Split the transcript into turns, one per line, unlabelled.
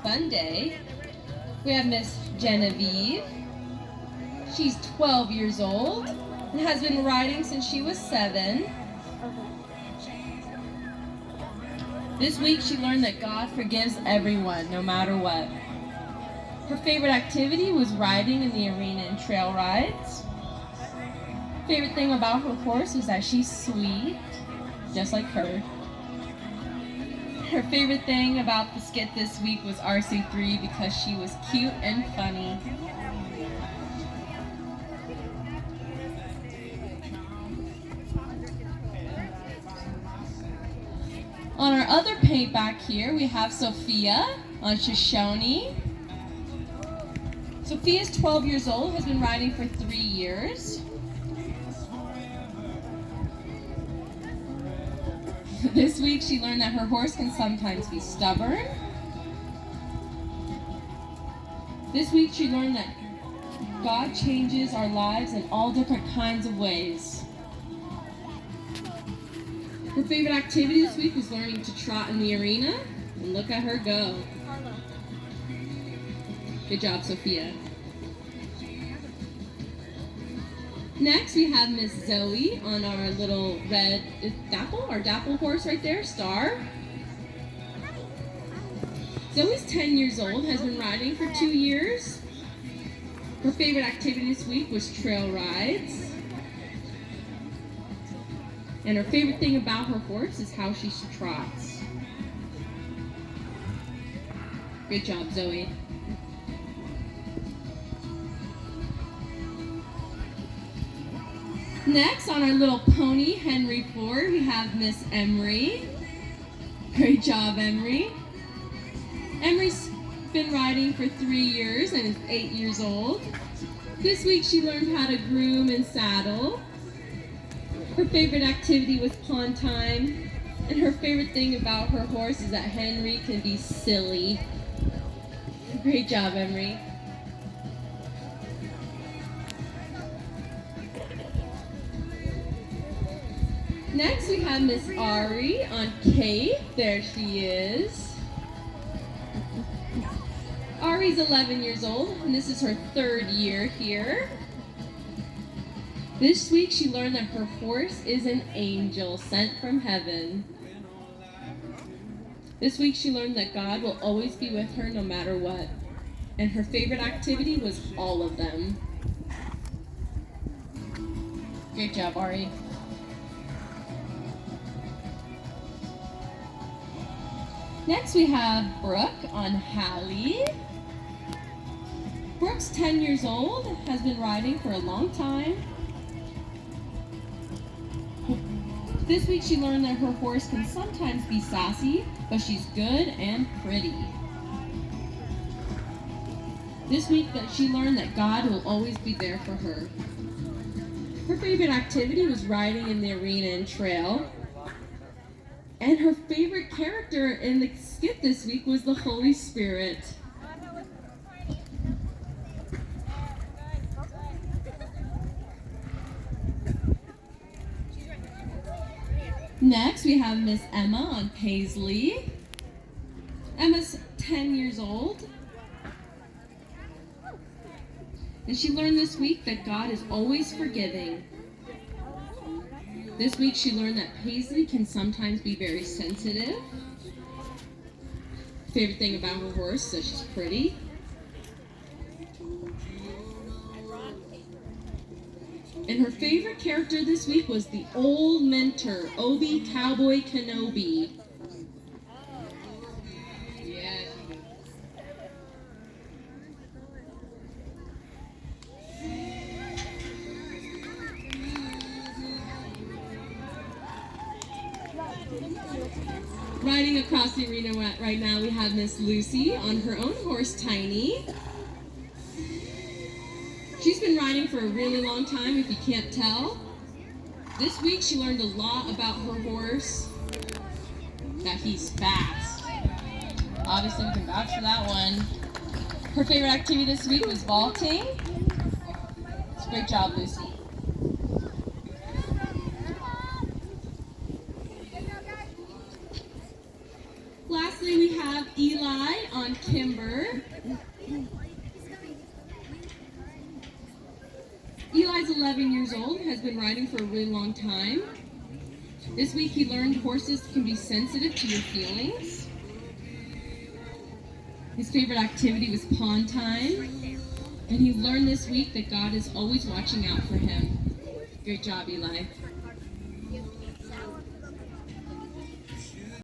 fun day. We have Miss Genevieve. She's 12 years old and has been riding since she was 7. This week she learned that God forgives everyone, no matter what. Her favorite activity was riding in the arena and trail rides. Favorite thing about her horse was that she's sweet, just like her. Her favorite thing about the skit this week was RC3 because she was cute and funny. On our other paint back here, we have Sophia on Shoshone. Sophia's 12 years old, has been riding for 3 years. This week she learned that her horse can sometimes be stubborn. This week she learned that God changes our lives in all different kinds of ways. Her favorite activity this week was learning to trot in the arena, and look at her go. Good job, Sophia. Next, we have Miss Zoe on our little red our dapple horse right there, Star. Zoe's 10 years old, has been riding for 2 years. Her favorite activity this week was trail rides. And her favorite thing about her horse is how she trots. Good job, Zoe. Next, on our little pony, Henry Ford, we have Miss Emery. Great job, Emery. Emery's been riding for 3 years and is 8 years old. This week she learned how to groom and saddle. Her favorite activity was pond time, and her favorite thing about her horse is that Henry can be silly. Great job, Emery. Next, we have Miss Ari on Kate. There she is. Ari's 11 years old, and this is her 3rd year here. This week, she learned that her horse is an angel sent from heaven. This week, she learned that God will always be with her no matter what. And her favorite activity was all of them. Great job, Ari. Next, we have Brooke on Hallie. Brooke's 10 years old, has been riding for a long time. This week she learned that her horse can sometimes be sassy, but she's good and pretty. This week that she learned that God will always be there for her. Her favorite activity was riding in the arena and trail. And her favorite character in the skit this week was the Holy Spirit. Next, we have Miss Emma on Paisley. Emma's 10 years old. And she learned this week that God is always forgiving. This week she learned that Paisley can sometimes be very sensitive. Favorite thing about her horse is that she's pretty. And her favorite character this week was the old mentor, Obi-Cowboy Kenobi. Yeah. Riding across the arena right now, we have Miss Lucy on her own horse, Tiny. She's been riding for a really long time, if you can't tell. This week, she learned a lot about her horse, that he's fast. Obviously, we can vouch for that one. Her favorite activity this week was vaulting. It's a great job, Lucy. Lastly, we have Eli on on Kimber. Eli's 11 years old, has been riding for a really long time. This week he learned horses can be sensitive to your feelings. His favorite activity was pond time. And he learned this week that God is always watching out for him. Great job, Eli.